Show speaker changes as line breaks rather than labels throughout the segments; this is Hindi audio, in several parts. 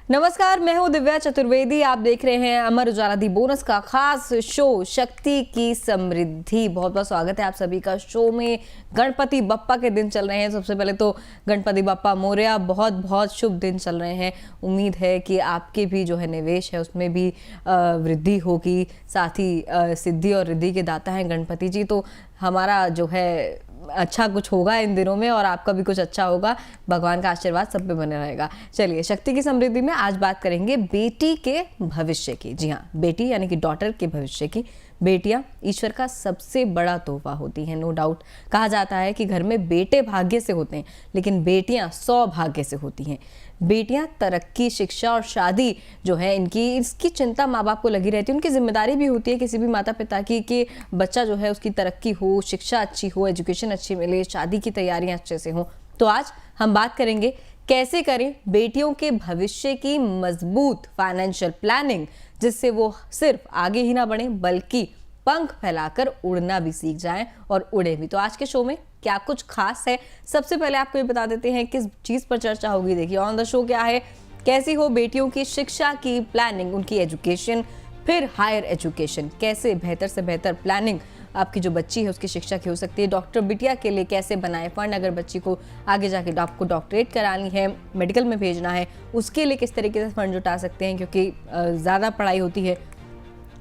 नमस्कार, मैं हूं दिव्या चतुर्वेदी। आप देख रहे हैं अमर उजाला दी बोनस का खास शो शक्ति की समृद्धि। बहुत बहुत स्वागत है आप सभी का शो में। गणपति बप्पा के दिन चल रहे हैं। सबसे पहले तो गणपति बप्पा मोरया, बहुत बहुत शुभ दिन चल रहे हैं। उम्मीद है कि आपके भी जो है निवेश है उसमें भी वृद्धि होगी। साथ ही सिद्धि और रिद्धि के दाता हैं गणपति जी, तो हमारा जो है अच्छा कुछ होगा इन दिनों में और आपका भी कुछ अच्छा होगा। भगवान का आशीर्वाद सब पे बने रहेगा। चलिए, शक्ति की समृद्धि में आज बात करेंगे बेटी के भविष्य की। जी हाँ, बेटी यानी कि डॉटर के भविष्य की। बेटियां ईश्वर का सबसे बड़ा तोहफा होती हैं, नो डाउट। कहा जाता है कि घर में बेटे भाग्य से होते हैं, लेकिन बेटियां सौभाग्य से होती हैं। बेटियां तरक्की, शिक्षा और शादी जो है इसकी चिंता माँ बाप को लगी रहती है। उनकी जिम्मेदारी भी होती है किसी भी माता पिता की कि बच्चा जो है उसकी तरक्की हो, शिक्षा अच्छी हो, एजुकेशन अच्छी मिले, शादी की तैयारियां अच्छे से हों। तो आज हम बात करेंगे कैसे करें बेटियों के भविष्य की मजबूत फाइनेंशियल प्लानिंग, जिससे वो सिर्फ आगे ही ना बढ़े बल्कि पंख फैलाकर उड़ना भी सीख जाएं और उड़े भी। तो आज के शो में क्या कुछ खास है, सबसे पहले आपको ये बता देते हैं किस चीज पर चर्चा होगी। देखिए, ऑन द शो क्या है, कैसी हो बेटियों की शिक्षा की प्लानिंग, उनकी एजुकेशन, फिर हायर एजुकेशन, कैसे बेहतर से बेहतर प्लानिंग आपकी जो बच्ची है उसकी शिक्षा की हो सकती है। डॉक्टर बिटिया के लिए कैसे बनाए फंड, अगर बच्ची को आगे जाके आपको डॉक्टरेट करानी है, मेडिकल में भेजना है, उसके लिए किस तरीके से फंड जुटा सकते हैं क्योंकि ज़्यादा पढ़ाई होती है।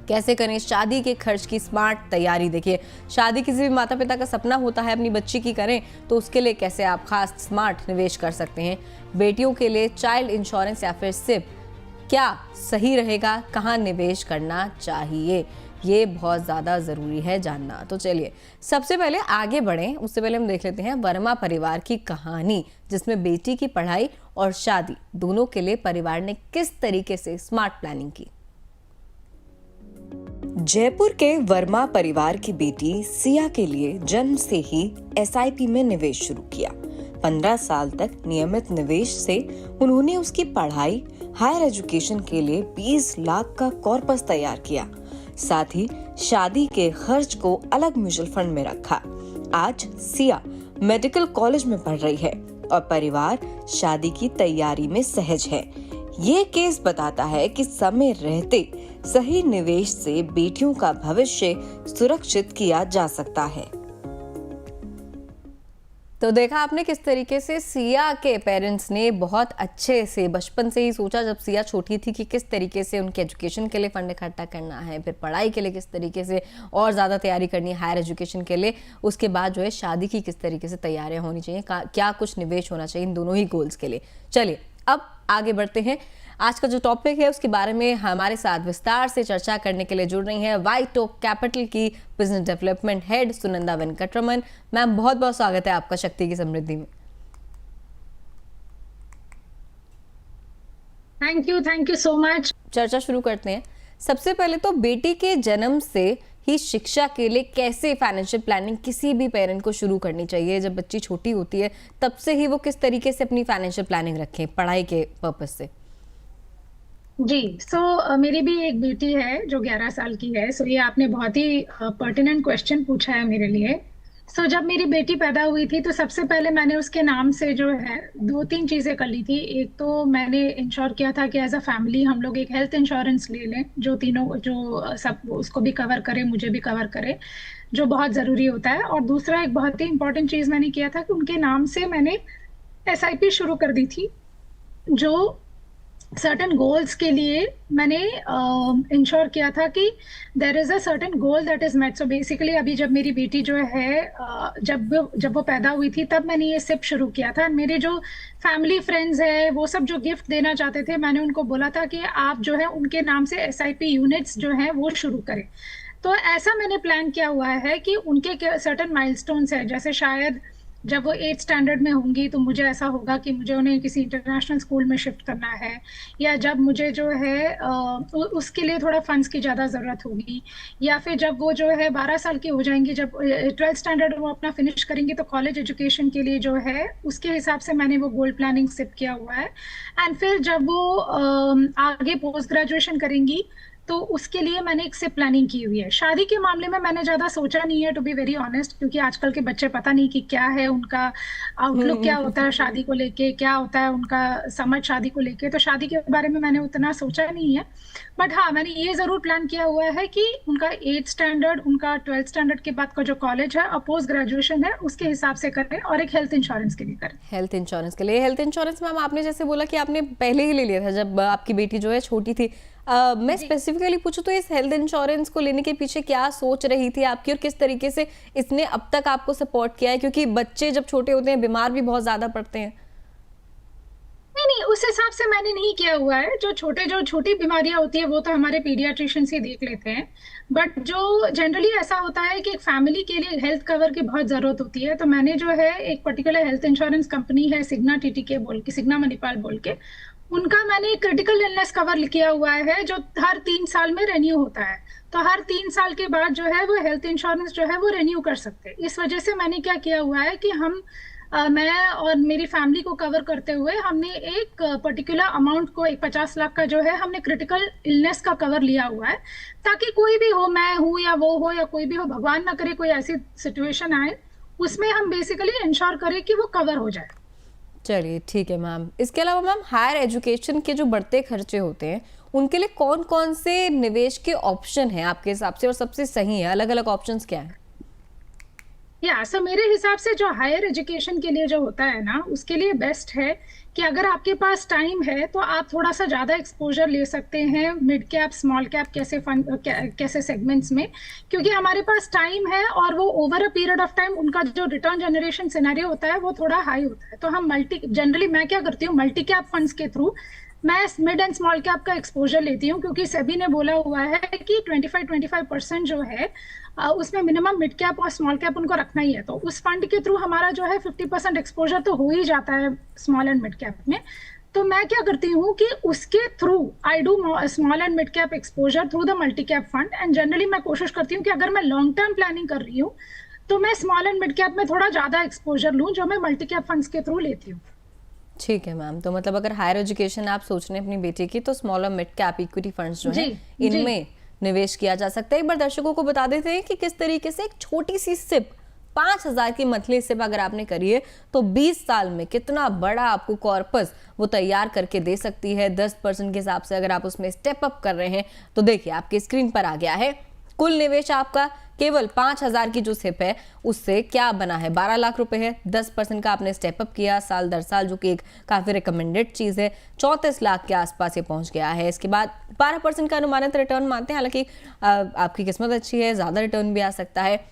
कैसे करें शादी के खर्च की स्मार्ट तैयारी। देखिए, शादी किसी भी माता पिता का सपना होता है अपनी बच्ची की करें, तो उसके लिए कैसे आप खास स्मार्ट निवेश कर सकते हैं। बेटियों के लिए चाइल्ड इंश्योरेंस या फिर सिप क्या सही रहेगा, कहाँ निवेश करना चाहिए, ये बहुत ज़्यादा ज़रूरी है जानना। तो चलिए, सबसे पहले आगे बढ़ें उससे पहले हम देख लेते हैं वर्मा परिवार की कहानी, जिसमें बेटी की पढ़ाई और शादी दोनों के लिए परिवार ने किस तरीके से स्मार्ट प्लानिंग की। जयपुर के वर्मा परिवार की बेटी सिया के लिए जन्म से ही एसआईपी में निवेश शुरू किया। 15 साल तक नियमित निवेश से उन्होंने उसकी पढ़ाई, हायर एजुकेशन के लिए 20 लाख का कॉर्पस तैयार किया। साथ ही शादी के खर्च को अलग म्यूचुअल फंड में रखा। आज सिया मेडिकल कॉलेज में पढ़ रही है और परिवार शादी की तैयारी में सहज है। ये केस बताता है कि समय रहते सही निवेश से बेटियों का भविष्य सुरक्षित किया जा सकता है। तो देखा आपने किस तरीके से सिया के पेरेंट्स ने बहुत अच्छे से बचपन से ही सोचा, जब सिया छोटी थी, कि किस तरीके से उनके एजुकेशन के लिए फंड इकट्ठा करना है, फिर पढ़ाई के लिए किस तरीके से और ज़्यादा तैयारी करनी है, हायर एजुकेशन के लिए, उसके बाद जो है शादी की किस तरीके से तैयारियां होनी चाहिए, क्या कुछ निवेश होना चाहिए इन दोनों ही गोल्स के लिए। चलिए, अब आगे बढ़ते हैं। आज का जो टॉपिक है उसके बारे में हमारे साथ विस्तार से चर्चा करने के लिए जुड़ रही हैं वाइट ओक कैपिटल की business development head Sunanda Venkataraman. Ma'am, बहुत बहुत स्वागत है आपका शक्ति की समृद्धि में।
Thank you so much.
चर्चा शुरू करते हैं। सबसे पहले तो बेटी के जन्म से ही शिक्षा के लिए कैसे फाइनेंशियल प्लानिंग किसी भी पेरेंट को शुरू करनी चाहिए। जब बच्ची छोटी होती है तब से ही वो किस तरीके से अपनी फाइनेंशियल प्लानिंग रखें पढ़ाई के पर्पस से।
जी, मेरी भी एक बेटी है जो 11 साल की है। ये आपने बहुत ही पर्टिनेंट क्वेश्चन पूछा है मेरे लिए। जब मेरी बेटी पैदा हुई थी तो सबसे पहले मैंने उसके नाम से जो है 2-3 चीजें कर ली थी। एक तो मैंने इंश्योर किया था कि एज अ फैमिली हम लोग एक हेल्थ इंश्योरेंस ले लें जो तीनों जो सब उसको भी कवर करे, मुझे भी कवर करे, जो बहुत जरूरी होता है। और दूसरा एक बहुत ही इंपॉर्टेंट चीज मैंने किया था कि उनके नाम से मैंने एसआईपी शुरू कर दी थी, जो सर्टेन गोल्स के लिए मैंने इंश्योर किया था कि there is a certain goal that is met. So basically अभी जब मेरी बेटी जो है जब वो पैदा हुई थी तब मैंने ये सिप शुरू किया था। मेरे जो फैमिली फ्रेंड्स है वो सब जो गिफ्ट देना चाहते थे, मैंने उनको बोला था कि आप जो है उनके नाम से एसआईपी यूनिट्स जो है वो शुरू करें। तो ऐसा मैंने प्लान किया हुआ है कि उनके सर्टेन माइलस्टोन्स है, जैसे शायद जब वो 8th स्टैंडर्ड में होंगी तो मुझे ऐसा होगा कि मुझे उन्हें किसी इंटरनेशनल स्कूल में शिफ्ट करना है, या जब मुझे जो है उसके लिए थोड़ा फंड्स की ज़्यादा ज़रूरत होगी, या फिर जब वो जो है 12 साल की हो जाएंगी, जब 12th स्टैंडर्ड वो अपना फिनिश करेंगी तो कॉलेज एजुकेशन के लिए जो है उसके हिसाब से मैंने वो गोल्ड प्लानिंग सेट किया हुआ है। एंड फिर जब वो आगे पोस्ट ग्रेजुएशन करेंगी तो उसके लिए मैंने एक से प्लानिंग की हुई है। शादी के मामले में मैंने ज्यादा सोचा नहीं है, टू बी वेरी ऑनेस्ट, क्योंकि आजकल के बच्चे पता नहीं कि क्या है उनका आउटलुक, क्या होता है शादी को लेके, क्या होता है उनका समझ शादी को लेके, तो शादी के बारे में मैंने उतना सोचा नहीं है। बट हाँ, मैंने ये जरूर प्लान किया हुआ है कि उनका 8th स्टैंडर्ड, उनका 12th स्टैंडर्ड के बाद का जो कॉलेज है और पोस्ट ग्रेजुएशन है उसके हिसाब से करें, और एक हेल्थ इंश्योरेंस के लिए करें।
हेल्थ इंश्योरेंस के लिए, हेल्थ इंश्योरेंस मैम आपने जैसे बोला कि आपने पहले ही ले लिया था जब आपकी बेटी जो है छोटी थी। मैं
जी।
स्पेसिफिकली पूछूं तो इस हेल्थ इंश्योरेंस को लेने के पीछे क्या सोच रही थी आपकी, और किस तरीके से इसने अब तक आपको सपोर्ट किया है, क्योंकि बच्चे जब छोटे होते हैं बीमार भी बहुत ज्यादा पड़ते हैं।
नहीं नहीं, उस हिसाब से मैंने नहीं किया हुआ है। जो छोटी बीमारियां होती है वो तो हमारे पीडियाट्रिशियन से देख लेते हैं। बट जो जनरली ऐसा होता है कि एक फैमिली के लिए हेल्थ कवर की बहुत जरूरत होती है, तो मैंने जो है एक पर्टिकुलर हेल्थ इंश्योरेंस कंपनी है, सिग्ना टीटीके बोल के, सिग्ना मणिपाल बोल के, उनका मैंने एक क्रिटिकल इलनेस कवर किया हुआ है जो हर 3 साल में रेन्यू होता है। तो हर 3 साल के बाद जो है वो हेल्थ इंश्योरेंस जो है वो रेन्यू कर सकते हैं। इस वजह से मैंने क्या किया हुआ है कि मैं और मेरी फैमिली को कवर करते हुए हमने एक पर्टिकुलर अमाउंट को, एक 50 लाख का जो है हमने क्रिटिकल इलनेस का कवर लिया हुआ है, ताकि कोई भी हो, मैं हूं या वो हो या कोई भी हो, भगवान ना करे कोई ऐसी सिचुएशन आए, उसमें हम बेसिकली इंश्योर करें कि वो कवर हो जाए।
चलिए ठीक है मैम। इसके अलावा मैम हायर एजुकेशन के जो बढ़ते खर्चे होते हैं उनके लिए कौन कौन से निवेश के ऑप्शन हैं आपके हिसाब से, और सबसे सही है, अलग अलग ऑप्शंस क्या हैं?
या सो मेरे हिसाब से जो हायर एजुकेशन के लिए जो होता है ना, उसके लिए बेस्ट है कि अगर आपके पास टाइम है तो आप थोड़ा सा ज्यादा एक्सपोजर ले सकते हैं मिड कैप, स्मॉल कैप, कैसे फंड, कैसे सेगमेंट्स में, क्योंकि हमारे पास टाइम है और वो over a period of time उनका जो रिटर्न जनरेशन सिनेरियो होता है वो थोड़ा हाई होता है। तो हम जनरली मैं क्या करती हूँ, मल्टी कैप फंड्स के थ्रू मैं मिड एंड स्मॉल कैप का एक्सपोजर लेती हूँ, क्योंकि सेबी ने बोला हुआ है कि 25% जो है उसमें मिनिमम मिड कैप और स्मॉल कैप उनको रखना ही है। तो उस फंड के थ्रू हमारा जो है 50% एक्सपोजर तो हो ही जाता है स्मॉल एंड मिड कैप में। तो मैं क्या करती हूँ कि उसके through I do small and mid cap exposure through the multi cap fund. And generally मैं कोशिश करती हूँ कि अगर मैं लॉन्ग टर्म प्लानिंग कर रही हूँ तो मैं स्मॉल एंड मिड कैप में थोड़ा ज्यादा एक्सपोजर लूँ, जो मैं मल्टी कैप फंड्स के थ्रू लेती हूँ।
ठीक है मैम। तो मतलब अगर हायर एजुकेशन आप सोच रहे हैं अपनी बेटी की, तो स्मॉल और मिड कैप इक्विटी फंड्स जो हैं इनमें निवेश किया जा सकता है। एक बार दर्शकों को बता देते हैं कि किस तरीके से एक छोटी सी सिप, 5,000 की मंथली सिप अगर आपने करी है तो 20 साल में कितना बड़ा आपको कॉर्पस वो तैयार करके दे सकती है। 10% के हिसाब से अगर आप उसमें स्टेप अप कर रहे हैं तो देखिए आपकी स्क्रीन पर आ गया है कुल निवेश आपका केवल 5,000 की जो सिप है उससे क्या बना है, 12 लाख रुपए है। 10% का आपने स्टेप अप किया साल दर साल, जो कि एक काफी रिकमेंडेड चीज है। 34 लाख के आसपास ये पहुंच गया है। इसके बाद 12% का अनुमानित रिटर्न मानते हैं, हालांकि आपकी किस्मत अच्छी है, ज्यादा रिटर्न भी आ सकता है।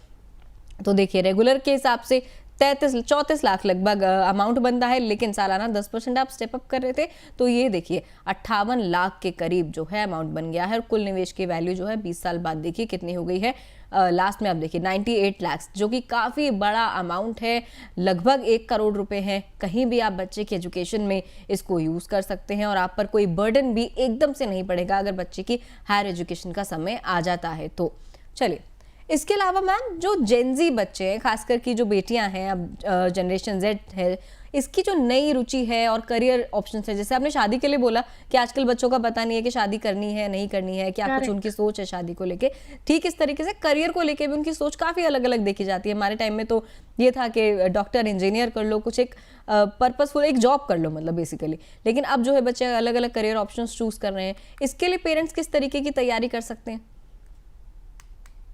तो देखिए रेगुलर के हिसाब से 34 लाख लगभग अमाउंट बनता है, लेकिन सालाना 10% आप स्टेप अप कर रहे थे तो ये देखिए 58 लाख के करीब जो है अमाउंट बन गया है। और कुल निवेश की वैल्यू जो है 20 साल बाद देखिए कितनी हो गई है। लास्ट में आप देखिए 98 लाख, जो कि काफ़ी बड़ा अमाउंट है, लगभग 1 करोड़ रुपए हैं। कहीं भी आप बच्चे की एजुकेशन में इसको यूज़ कर सकते हैं और आप पर कोई बर्डन भी एकदम से नहीं पड़ेगा अगर बच्चे की हायर एजुकेशन का समय आ जाता है तो। चलिए इसके अलावा मैम जो जेनजी बच्चे हैं, खासकर की जो बेटियां हैं, अब जनरेशन जेड है, इसकी जो नई रुचि है और करियर ऑप्शंस है, जैसे आपने शादी के लिए बोला कि आजकल बच्चों का पता नहीं है कि शादी करनी है नहीं करनी है, क्या कुछ उनकी सोच है शादी को लेके, ठीक इस तरीके से करियर को लेके भी उनकी सोच काफ़ी अलग अलग देखी जाती है। हमारे टाइम में तो ये था कि डॉक्टर, इंजीनियर कर लो, कुछ एक पर्पसफुल एक जॉब कर लो, मतलब बेसिकली। लेकिन अब जो है बच्चे अलग अलग करियर ऑप्शन चूज कर रहे हैं। इसके लिए पेरेंट्स किस तरीके की तैयारी कर सकते हैं?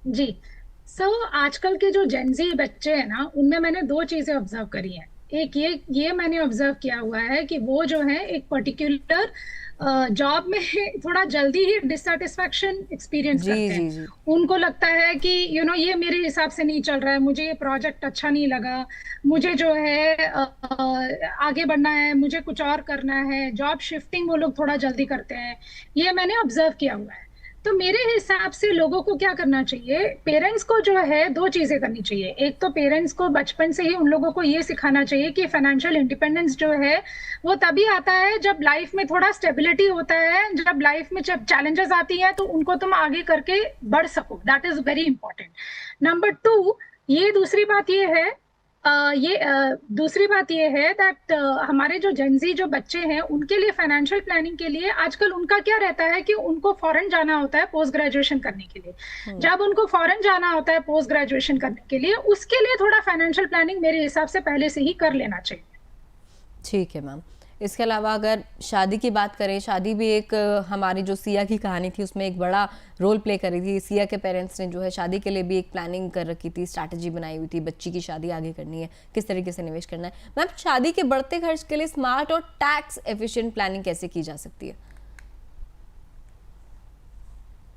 जी, आजकल के जो जेनजी बच्चे हैं ना, उनमें मैंने 2 चीजें ऑब्जर्व करी हैं। एक ये मैंने ऑब्जर्व किया हुआ है कि वो जो है एक पर्टिकुलर जॉब में थोड़ा जल्दी ही डिससेटिस्फैक्शन एक्सपीरियंस करते हैं।
जी।
उनको लगता है कि ये मेरे हिसाब से नहीं चल रहा है, मुझे ये प्रोजेक्ट अच्छा नहीं लगा, मुझे जो है आगे बढ़ना है, मुझे कुछ और करना है। जॉब शिफ्टिंग वो लोग थोड़ा जल्दी करते हैं, ये मैंने ऑब्जर्व किया हुआ है। तो मेरे हिसाब से लोगों को क्या करना चाहिए, पेरेंट्स को जो है 2 चीजें करनी चाहिए। एक तो पेरेंट्स को बचपन से ही उन लोगों को ये सिखाना चाहिए कि फाइनेंशियल इंडिपेंडेंस जो है वो तभी आता है जब लाइफ में थोड़ा स्टेबिलिटी होता है, जब लाइफ में जब चैलेंजेस आती है तो उनको तुम आगे करके बढ़ सको। That is very important. Number 2, ये दूसरी बात ये है दूसरी बात ये है दैट हमारे जो जेंजी जो बच्चे हैं उनके लिए फाइनेंशियल प्लानिंग के लिए आजकल उनका क्या रहता है कि उनको फॉरेन जाना होता है पोस्ट ग्रेजुएशन करने के लिए। जब उनको फॉरेन जाना होता है पोस्ट ग्रेजुएशन करने के लिए, उसके लिए थोड़ा फाइनेंशियल प्लानिंग मेरे हिसाब से पहले से ही कर लेना चाहिए।
ठीक है मैम। इसके अलावा अगर शादी की बात करें, शादी भी एक हमारी जो सिया की कहानी थी उसमें एक बड़ा रोल प्ले करी थी। सिया के पेरेंट्स ने जो है शादी के लिए भी एक प्लानिंग कर रखी थी, स्ट्रैटेजी बनाई हुई थी, बच्ची की शादी आगे करनी है, किस तरीके से निवेश करना है। मैम, शादी के बढ़ते खर्च के लिए स्मार्ट और टैक्स एफिशिएंट प्लानिंग कैसे की जा सकती है?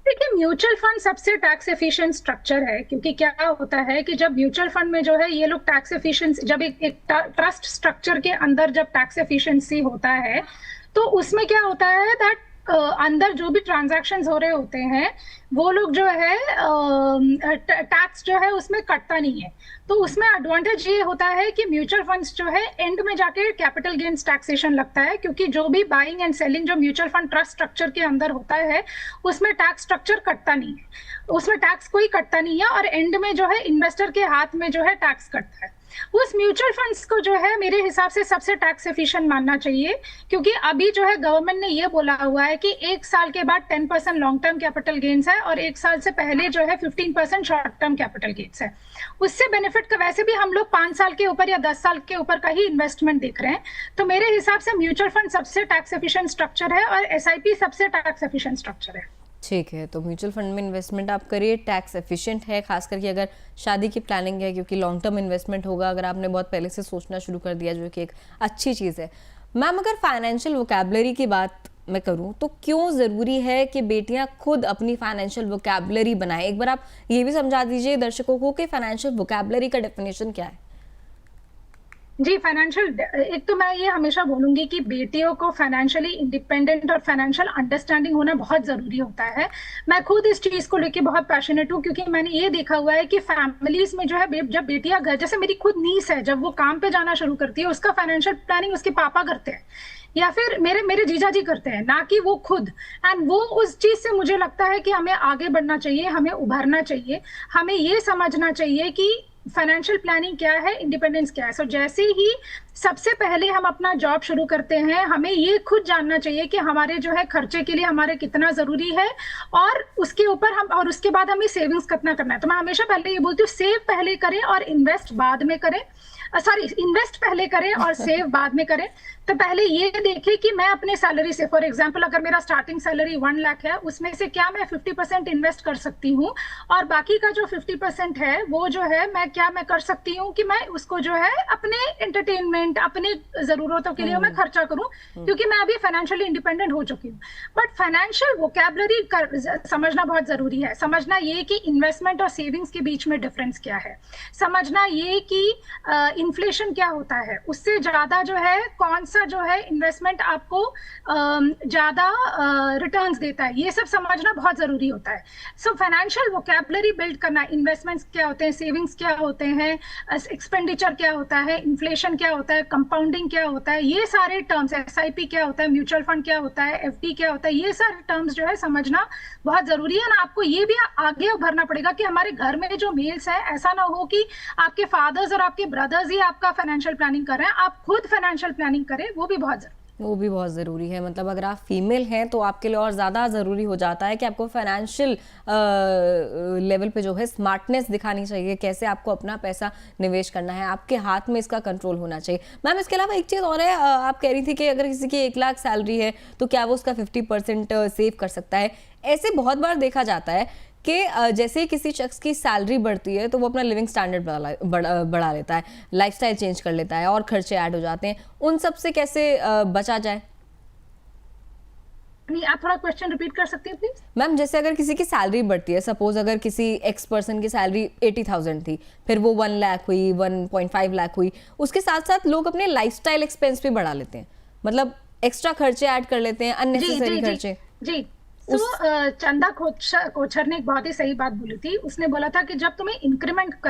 देखिए, म्यूचुअल फंड सबसे टैक्स एफिशिएंट स्ट्रक्चर है, क्योंकि क्या होता है कि जब म्यूचुअल फंड में जो है ये लोग टैक्स एफिशिएंसी, जब एक ट्रस्ट स्ट्रक्चर के अंदर जब टैक्स एफिशिएंसी होता है तो उसमें क्या होता है दैट अंदर जो भी ट्रांजैक्शंस हो रहे होते हैं वो लोग जो है टैक्स जो है उसमें कटता नहीं है। तो उसमें एडवांटेज ये होता है कि म्यूचुअल फंड्स जो है एंड में जाके कैपिटल गेन्स टैक्सेशन लगता है, क्योंकि जो भी बाइंग एंड सेलिंग जो म्यूचुअल फंड ट्रस्ट स्ट्रक्चर के अंदर होता है उसमें टैक्स स्ट्रक्चर कटता नहीं है, उसमें टैक्स कोई कटता नहीं है, और एंड में जो है इन्वेस्टर के हाथ में जो है टैक्स कटता है। उस म्यूचुअल फंड्स को जो है मेरे हिसाब से सबसे टैक्स एफिशिएंट मानना चाहिए, क्योंकि अभी जो है गवर्नमेंट ने ये बोला हुआ है कि 1 साल के बाद 10% लॉन्ग टर्म कैपिटल गेन्स है और 1 साल से पहले जो है 15% शॉर्ट टर्म कैपिटल गेन्स है। उससे बेनिफिट का वैसे भी हम लोग 5 साल के ऊपर या 10 साल के ऊपर का ही इन्वेस्टमेंट देख रहे हैं। तो मेरे हिसाब से म्यूचुअल फंड सबसे टैक्स एफिशिएंट स्ट्रक्चर है और SIP सबसे टैक्स एफिशिएंट स्ट्रक्चर है।
ठीक है, तो म्यूचुअल फंड में इन्वेस्टमेंट आप करिए, टैक्स एफिशिएंट है, खास करके अगर शादी की प्लानिंग है, क्योंकि लॉन्ग टर्म इन्वेस्टमेंट होगा अगर आपने बहुत पहले से सोचना शुरू कर दिया, जो कि एक अच्छी चीज़ है। मैम, अगर फाइनेंशियल वोकैबुलरी की बात मैं करूं तो क्यों ज़रूरी है कि बेटियां खुद अपनी फाइनेंशियल वोकैबुलरी बनाएं? एक बार आप ये भी समझा दीजिए दर्शकों को कि फाइनेंशियल वोकैबुलरी का डेफिनेशन क्या है।
जी, फाइनेंशियल, एक तो मैं ये हमेशा बोलूंगी कि बेटियों को फाइनेंशियली इंडिपेंडेंट और फाइनेंशियल अंडरस्टैंडिंग होना बहुत जरूरी होता है। मैं खुद इस चीज को लेके बहुत पैशनेट हूँ, क्योंकि मैंने ये देखा हुआ है कि फैमिलीज में जो है जब बेटियां घर, जैसे मेरी खुद नीस है, जब वो काम पे जाना शुरू करती है उसका फाइनेंशियल प्लानिंग उसके पापा करते हैं या फिर मेरे जीजा जी करते हैं, ना कि वो खुद। एंड वो उस चीज से मुझे लगता है कि हमें आगे बढ़ना चाहिए, हमें उभरना चाहिए, हमें ये समझना चाहिए कि फाइनेंशियल प्लानिंग क्या है, इंडिपेंडेंस क्या है। सो जैसे ही सबसे पहले हम अपना जॉब शुरू करते हैं, हमें ये खुद जानना चाहिए कि हमारे जो है खर्चे के लिए हमारे कितना जरूरी है, और उसके ऊपर हम, और उसके बाद हमें सेविंग्स कितना करना है। तो मैं हमेशा पहले ये बोलती हूँ, सेव पहले करें और इन्वेस्ट बाद में करें, सॉरी, इन्वेस्ट पहले करें और सेव बाद में करें। तो पहले ये देखें कि मैं अपने सैलरी से, फॉर एग्जांपल अगर मेरा स्टार्टिंग सैलरी 1 लाख है, उसमें से क्या मैं 50% इन्वेस्ट कर सकती हूँ, और बाकी का जो 50% है वो जो है मैं कर सकती हूँ कि मैं उसको जो है अपने एंटरटेनमेंट, अपने जरूरतों के लिए मैं खर्चा करूँ, क्योंकि मैं अभी फाइनेंशियली इंडिपेंडेंट हो चुकी हूँ। बट फाइनेंशियल वोकैबुलरी समझना बहुत जरूरी है। समझना ये कि इन्वेस्टमेंट और सेविंग्स के बीच में डिफरेंस क्या है, समझना ये कि इन्फ्लेशन क्या होता है, उससे ज्यादा जो है कौन सा जो है इन्वेस्टमेंट आपको ज्यादा रिटर्न्स देता है, ये सब समझना बहुत जरूरी होता है। सो फाइनेंशियल वोकैबुलरी बिल्ड करना, इन्वेस्टमेंट्स क्या होते हैं, सेविंग्स क्या होते हैं, एक्सपेंडिचर क्या होता है, इन्फ्लेशन क्या होता है, कंपाउंडिंग क्या होता है, ये सारे टर्म्स, SIP क्या होता है, म्यूचुअल फंड क्या होता है, FD क्या होता है, ये सारे टर्म्स जो है समझना बहुत जरूरी है ना। आपको ये भी आगे उभरना पड़ेगा कि हमारे घर में जो मेल्स है, ऐसा ना हो कि आपके फादर्स और आपके ब्रदर्स ही आपका फाइनेंशियल प्लानिंग कर रहे हैं, आप खुद फाइनेंशियल प्लानिंग करें, वो भी बहुत ज़रूरी है। मतलब अगर आप फीमेल हैं तो आपके लिए और ज़्यादा ज़रूरी हो जाता है कि आपको फाइनेंशियल लेवल पे जो है स्मार्टनेस दिखानी चाहिए, कैसे आपको अपना पैसा निवेश करना है, आपके हाथ में इसका कंट्रोल होना चाहिए। मैम, इसके अलावा एक चीज़ और है, आप कह रही थी कि अगर किसी की 1 लाख सैलरी है तो क्या वो उसका 50% सेव कर सकता है। ऐसे बहुत बार देखा जाता है कि जैसे ही किसी शख्स की सैलरी बढ़ती है तो वो अपना लिविंग स्टैंडर्ड बढ़ा लेता है, लाइफस्टाइल चेंज कर लेता है और खर्चे ऐड हो जाते हैं। उन सब से कैसे बचा जाए? नहीं, आप थोड़ा क्वेश्चन रिपीट कर सकते हैं प्लीज?
मैम, जैसे अगर किसी की सैलरी बढ़ती है, सपोज अगर किसी एक्स पर्सन की सैलरी 80,000 थी, फिर वो 1 लाख हुई, 1.5 लाख हुई, उसके साथ साथ लोग अपने लाइफस्टाइल एक्सपेंस भी बढ़ा लेते हैं, मतलब एक्स्ट्रा खर्चे ऐड कर लेते हैं, अननेसेसरी खर्चे।
जी, तो चंदा कोचर ने एक बहुत ही सही बात बोली थी। उसने बोला था कि जब तुम्हें इंक्रीमेंट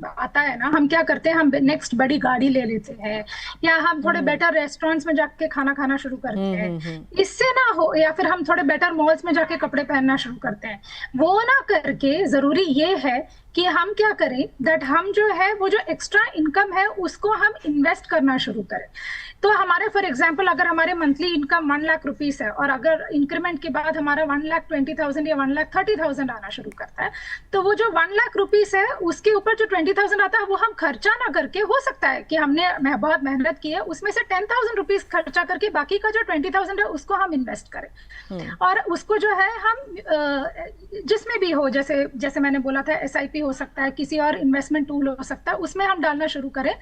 आता है ना, हम क्या करते हैं, हम नेक्स्ट बड़ी गाड़ी ले लेते हैं, या हम थोड़े बेटर रेस्टोरेंट्स में जाके खाना खाना शुरू करते हैं, इससे ना हो, या फिर हम थोड़े बेटर मॉल्स में जाके कपड़े पहनना शुरू करते हैं। वो ना करके जरूरी ये है कि हम क्या करें, दैट हम जो है वो जो एक्स्ट्रा इनकम है उसको हम इन्वेस्ट करना शुरू करें। तो हमारे फॉर एग्जांपल अगर हमारे मंथली इनकम 1 लाख रुपीस है और अगर इंक्रीमेंट के बाद हमारा 1,20,000 या 1,30,000 आना शुरू करता है, तो वो जो 1 लाख रुपीस है उसके ऊपर जो 20,000 आता है वो हम खर्चा ना करके, हो सकता है कि हमने बहुत मेहनत की है, उसमें से 10,000 रुपीज खर्चा करके बाकी का जो 20,000 है उसको हम इन्वेस्ट करें। और उसको जो है हम जिसमें भी हो, जैसे जैसे मैंने बोला था SIP हो सकता है, किसी और इन्वेस्टमेंट टूल हो सकता है, उसमें हम डालना शुरू करें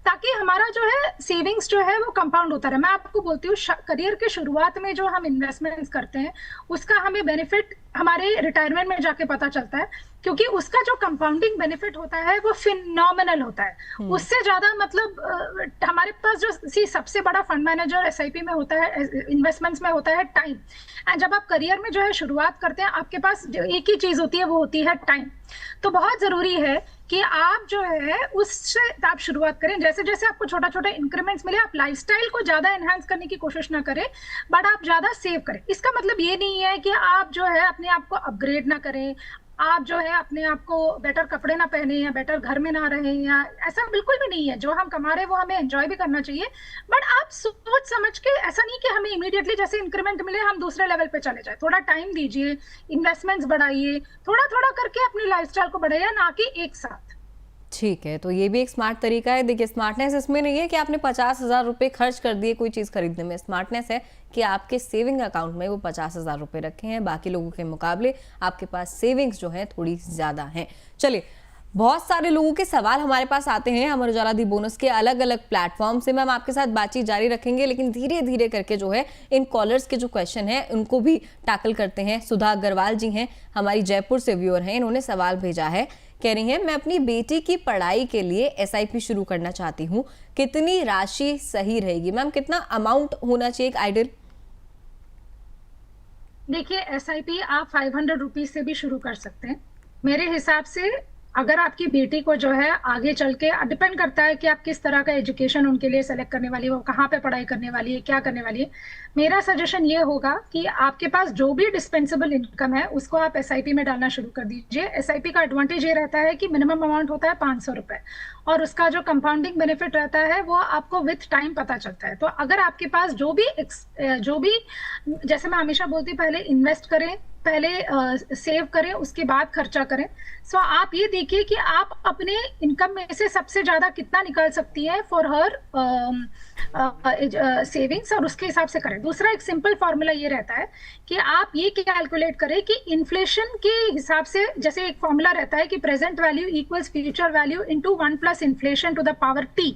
ताकि हमारा जो है सेविंग्स जो है वो कंपाउंड होता रहे। मैं आपको बोलती हूँ करियर के शुरुआत में जो हम इन्वेस्टमेंट्स करते हैं उसका हमें बेनिफिट हमारे रिटायरमेंट में जाके पता चलता है, क्योंकि उसका जो कंपाउंडिंग बेनिफिट होता है वो फिनोमिनल होता है। उससे ज्यादा मतलब हमारे पास जो सबसे बड़ा फंड मैनेजर SIP में होता है, इन्वेस्टमेंट्स में होता है टाइम। एंड जब आप करियर में जो है शुरुआत करते हैं, आपके पास जो एक ही चीज होती है वो होती है टाइम। तो बहुत जरूरी है कि आप जो है उससे आप शुरुआत करें। जैसे जैसे आपको छोटा छोटा इंक्रीमेंट्स मिले, आप लाइफस्टाइल को ज्यादा एनहांस करने की कोशिश ना करें, बट आप ज्यादा सेव करें। इसका मतलब ये नहीं है कि आप जो है अपने आप को अपग्रेड ना करें, आप जो है अपने आप को बेटर कपड़े ना पहने या बेटर घर में ना रहे, या ऐसा बिल्कुल भी नहीं है। जो हम कमा रहे हैं वो हमें एंजॉय भी करना चाहिए, बट आप सोच समझ के, ऐसा नहीं कि हमें इमीडिएटली जैसे इंक्रीमेंट मिले हम दूसरे लेवल पे चले जाए। थोड़ा टाइम दीजिए, इन्वेस्टमेंट्स बढ़ाइए, थोड़ा थोड़ा करके अपनी लाइफस्टाइल को बढ़ाइए, ना कि एक साथ।
ठीक है, तो ये भी एक स्मार्ट तरीका है। देखिए, स्मार्टनेस इसमें नहीं है कि आपने 50,000 रुपये खर्च कर दिए कोई चीज़ खरीदने में। स्मार्टनेस है कि आपके सेविंग अकाउंट में वो 50,000 रुपये रखे हैं, बाकी लोगों के मुकाबले आपके पास सेविंग्स जो है थोड़ी ज़्यादा हैं। चलिए, बहुत सारे लोगों के सवाल हमारे पास आते हैं अमर उजाला दी बोनस के अलग अलग प्लेटफॉर्म से। मैम आपके साथ बातचीत जारी रखेंगे, लेकिन धीरे धीरे करके जो है इन कॉलर्स के जो क्वेश्चन है उनको भी टैकल करते हैं। सुधा अग्रवाल जी हैं, हमारी जयपुर से व्यूअर हैं, इन्होंने सवाल भेजा है। कह रही हैं, मैं अपनी बेटी की पढ़ाई के लिए SIP शुरू करना चाहती हूँ, कितनी राशि सही रहेगी? मैम कितना अमाउंट होना चाहिए एक आइडियल?
देखिए, SIP आप 500 रुपीज से भी शुरू कर सकते हैं मेरे हिसाब से। अगर आपकी बेटी को जो है आगे चल के, डिपेंड करता है कि आप किस तरह का एजुकेशन उनके लिए सेलेक्ट करने वाली है, वो कहाँ पे पढ़ाई करने वाली है, क्या करने वाली है। मेरा सजेशन ये होगा कि आपके पास जो भी डिस्पेंसेबल इनकम है उसको आप SIP में डालना शुरू कर दीजिए। SIP का एडवांटेज ये रहता है कि मिनिमम अमाउंट होता है 500 रुपए, और उसका जो कंपाउंडिंग बेनिफिट रहता है वो आपको विथ टाइम पता चलता है। तो अगर आपके पास जो भी जैसे मैं हमेशा बोलती, पहले इन्वेस्ट करें, पहले सेव करें, उसके बाद खर्चा करें। सो आप ये देखिए कि आप अपने इनकम में से सबसे ज्यादा कितना निकाल सकती है फॉर हर सेविंग्स, और उसके हिसाब से करें। दूसरा एक सिंपल फॉर्मूला ये रहता है कि आप ये कैलकुलेट करें कि इन्फ्लेशन के हिसाब से, जैसे एक फॉर्मूला रहता है कि present value equals future value into 1 plus inflation to the power t।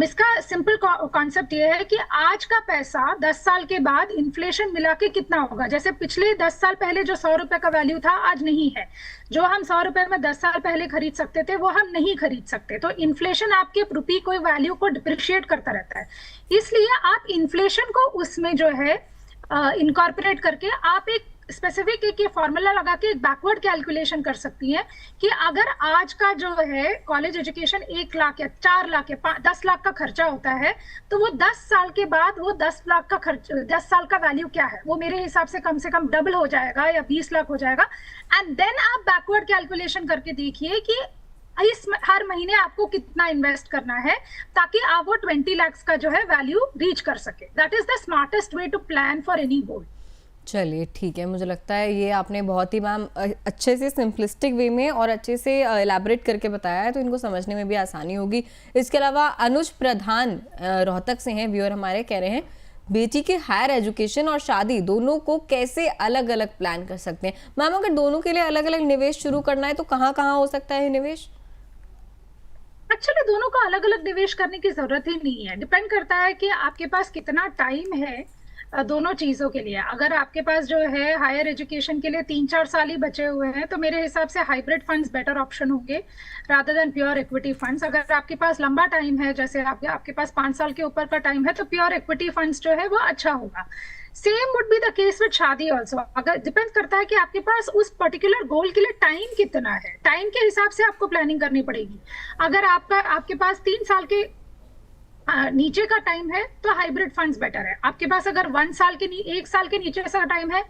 इसका सिंपल कॉन्सेप्ट ये है कि आज का पैसा 10 साल के बाद इन्फ्लेशन मिला के कितना होगा। जैसे पिछले 10 साल पहले जो 100 रुपए का वैल्यू था आज नहीं है, जो हम 100 रुपए में 10 साल पहले खरीद सकते थे वो हम नहीं खरीद सकते। तो इन्फ्लेशन आपके रुपये को वैल्यू को डिप्रिशिएट करता रहता है, इसलिए आप इन्फ्लेशन को उसमें जो है इनकॉर्पोरेट करके आप एक स्पेसिफिक एक फॉर्मूला लगा के एक बैकवर्ड कैलकुलेशन कर सकती हैं कि अगर आज का जो है कॉलेज एजुकेशन 1 लाख या 4 लाख या 10 लाख का खर्चा होता है, तो वो 10 साल के बाद वो 10 लाख का खर्च, 10 साल का वैल्यू क्या है, वो मेरे हिसाब से कम डबल हो जाएगा या 20 लाख हो जाएगा। एंड देन आप बैकवर्ड कैलकुलेशन करके देखिए कि इस हर महीने आपको कितना इन्वेस्ट करना है ताकि आप वो 20 लाख का जो है वैल्यू रीच कर सके। That is the smartest way to plan for any goal.
चलिए ठीक है, मुझे लगता है ये आपने बहुत ही मैम अच्छे से सिंपलिस्टिक वे में और अच्छे से एलैबोरेट करके बताया है, तो इनको समझने में भी आसानी होगी। इसके अलावा अनुज प्रधान रोहतक से हैं व्यूअर हमारे, कह रहे हैं बेटी के हायर एजुकेशन और शादी दोनों को कैसे अलग अलग प्लान कर सकते हैं? मैम अगर दोनों के लिए अलग अलग निवेश शुरू करना है तो कहाँ कहाँ हो सकता है निवेश?
एक्चुअली दोनों को अलग अलग निवेश करने की जरूरत ही नहीं है, डिपेंड करता है कि आपके पास कितना टाइम है दोनों चीजों के लिए। अगर आपके पास जो है हायर एजुकेशन के लिए 3-4 साल ही बचे हुए हैं तो मेरे हिसाब से हाइब्रिड फंड्स बेटर ऑप्शन होंगे rather than pure equity funds. अगर आपके पास लंबा टाइम है, जैसे आपके पास 5 साल के ऊपर का टाइम है, तो प्योर इक्विटी फंड्स जो है वो अच्छा होगा। Same would be the case with शादी ऑल्सो। अगर डिपेंड करता है कि आपके पास उस पर्टिकुलर गोल के लिए टाइम कितना है, टाइम के हिसाब से आपको प्लानिंग करनी पड़ेगी। अगर आपके पास 3 साल के नीचे का टाइम है तो हाइब्रिड फंड्स बेटर है। आपके पास अगर 1 साल के 1 साल के नीचे का टाइम है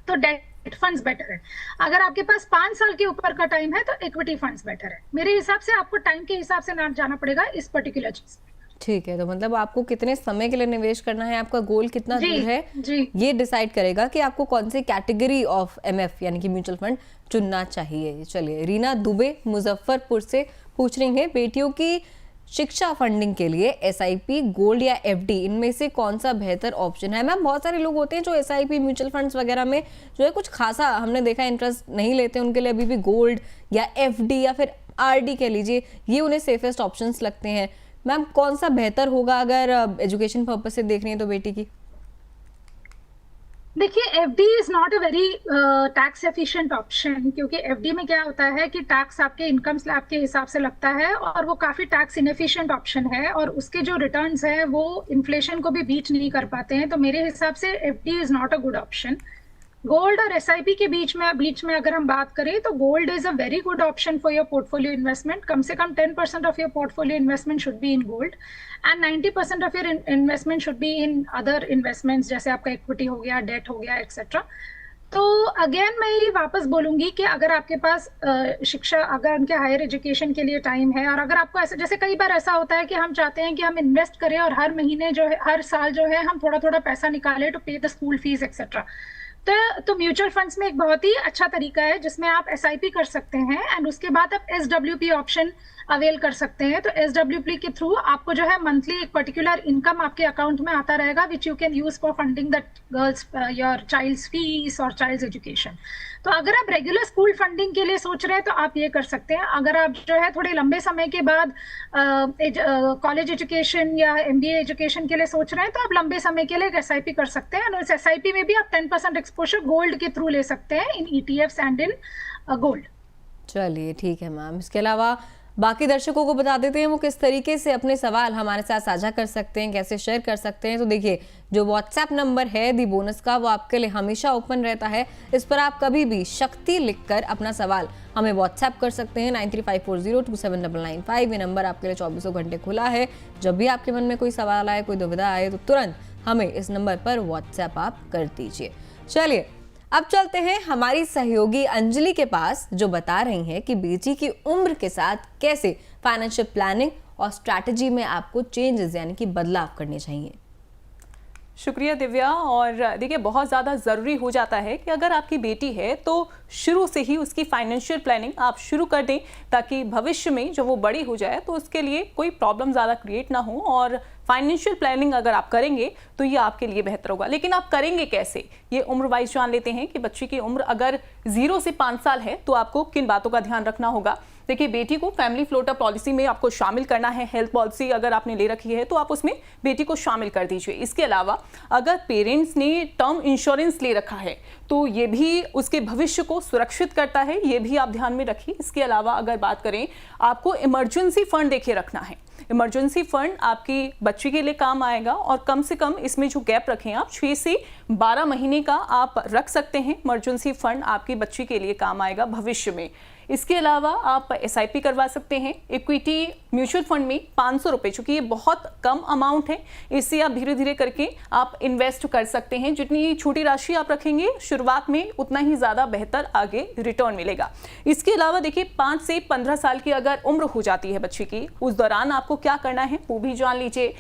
तो डेट डेट फंड्स बेटर है। अगर आपके पास 5 साल के ऊपर का टाइम है तो इक्विटी फंड्स बेटर है। मेरे हिसाब से आपको टाइम के हिसाब से ना जाना पड़ेगा इस पर्टिकुलर चीज।
ठीक है, तो मतलब आपको कितने समय के लिए निवेश करना है, आपका गोल कितना दूर है,
जी
ये डिसाइड करेगा कि आपको कौन सी कैटेगरी ऑफ एमएफ यानी कि म्यूचुअल फंड चुनना चाहिए। चलिए, रीना दुबे मुजफ्फरपुर से पूछ रही है, बेटियों की शिक्षा फंडिंग के लिए एसआईपी, गोल्ड या एफडी, इनमें से कौन सा बेहतर ऑप्शन है? मैम, बहुत सारे लोग होते हैं जो एसआईपी, म्यूचुअल फंड्स वगैरह में जो है कुछ खासा हमने देखा इंटरेस्ट नहीं लेते, उनके लिए अभी भी गोल्ड या एफडी या फिर आरडी कह लीजिए, ये उन्हें सेफेस्ट ऑप्शंस लगते हैं। मैम, कौन सा बेहतर होगा अगर एजुकेशन पर्पस से देख रही है तो बेटी की?
देखिए, FD is not a very tax efficient option, क्योंकि एफडी में क्या होता है कि टैक्स आपके इनकम स्लैब के हिसाब से लगता है और वो काफी टैक्स इनएफिशिएंट ऑप्शन है और उसके जो रिटर्न्स है वो इन्फ्लेशन को भी बीट नहीं कर पाते हैं। तो मेरे हिसाब से FD is not a good option. Gold और एसआईपी के बीच में अगर हम बात करें तो gold is a very good option for your portfolio investment. कम से कम 10% of your portfolio investment should be in gold and 90% of your investment should be in other investments, जैसे आपका इक्विटी हो गया, डेट हो गया, एक्सेट्रा। तो अगेन मैं ये वापस बोलूंगी कि अगर आपके पास शिक्षा, अगर उनके हायर एजुकेशन के लिए टाइम है और अगर आपको ऐसा, जैसे कई बार ऐसा होता है कि हम चाहते हैं कि हम इन्वेस्ट करें और हर महीने जो है, हर साल जो है, हम थोड़ा थोड़ा पैसा निकालें टू पे द स्कूल फीस एक्सेट्रा, तो म्यूचुअल फंड्स में एक बहुत ही अच्छा तरीका है जिसमें आप एसआईपी कर सकते हैं एंड उसके बाद आप एसडब्ल्यूपी ऑप्शन अवेल कर सकते हैं। तो एसडब्ल्यूपी के थ्रू आपको जो है मंथली एक पर्टिकुलर इनकम आपके अकाउंट में आता रहेगा which you can use for funding that girls your child's fees और चाइल्ड्स एजुकेशन। तो अगर आप रेगुलर स्कूल फंडिंग के लिए सोच रहे हैं तो आप ये कर सकते हैं। अगर आप जो है थोड़े लंबे समय के बाद कॉलेज एजुकेशन या एमबीए एजुकेशन के लिए सोच रहे हैं तो आप लंबे समय के लिए एक एसआईपी कर सकते हैं और उस एसआईपी में भी आप 10% एक्सपोजर गोल्ड के थ्रू ले सकते हैं इन ईटीएफ्स एंड इन गोल्ड।
चलिए, ठीक है मैम। इसके अलावा बाकी दर्शकों को बता देते हैं वो किस तरीके से अपने सवाल हमारे साथ साझा कर सकते हैं, कैसे शेयर कर सकते हैं। तो देखिए, जो व्हाट्सएप नंबर है दी बोनस का, वो आपके लिए हमेशा ओपन रहता है। इस पर आप कभी भी शक्ति लिखकर अपना सवाल हमें व्हाट्सएप कर सकते हैं। 9354027995 ये नंबर आपके लिए 24 घंटे खुला है। जब भी आपके मन में कोई सवाल आए, कोई दुविधा आए, तो तुरंत हमें इस नंबर पर व्हाट्सएप आप कर दीजिए। चलिए, अब चलते हैं हमारी सहयोगी अंजलि के पास, जो बता रही हैं कि बेटी की उम्र के साथ कैसे फाइनेंशियल प्लानिंग और स्ट्रैटेजी में आपको चेंजेस यानी कि बदलाव करने चाहिए।
शुक्रिया दिव्या। और देखिए, बहुत ज़्यादा ज़रूरी हो जाता है कि अगर आपकी बेटी है तो शुरू से ही उसकी फाइनेंशियल प्लानिंग आप शुरू कर दें, ताकि भविष्य में जब वो बड़ी हो जाए तो उसके लिए कोई प्रॉब्लम ज़्यादा क्रिएट ना हो। और फाइनेंशियल प्लानिंग अगर आप करेंगे तो ये आपके लिए बेहतर होगा। लेकिन आप करेंगे कैसे, ये उम्र वाइज जान लेते हैं कि बच्ची की उम्र अगर 0 से 5 साल है तो आपको किन बातों का ध्यान रखना होगा। देखिए, बेटी को फैमिली फ्लोटर पॉलिसी में आपको शामिल करना है। हेल्थ पॉलिसी अगर आपने ले रखी है तो आप उसमें बेटी को शामिल कर दीजिए। इसके अलावा अगर पेरेंट्स ने टर्म इंश्योरेंस ले रखा है तो ये भी उसके भविष्य को सुरक्षित करता है, ये भी आप ध्यान में रखिए। इसके अलावा अगर बात करें, आपको इमरजेंसी फंड देखिए रखना है। इमरजेंसी फंड आपकी बच्ची के लिए काम आएगा और कम से कम इसमें जो गैप रखें आप 6 से 12 महीने का आप रख सकते हैं। इमरजेंसी फंड आपकी बच्ची के लिए काम आएगा भविष्य में। इसके अलावा आप एसआईपी करवा सकते हैं। इक्विटी म्यूचुअल फंड में 500 रुपये, चूंकि ये बहुत कम अमाउंट है, इससे आप धीरे धीरे करके आप इन्वेस्ट कर सकते हैं। जितनी छोटी राशि आप रखेंगे शुरुआत में उतना ही ज़्यादा बेहतर आगे रिटर्न मिलेगा। इसके अलावा देखिए, 5 से 15 साल की अगर उम्र हो जाती है बच्ची की, उस दौरान आपको क्या करना है वो भी जान लीजिए।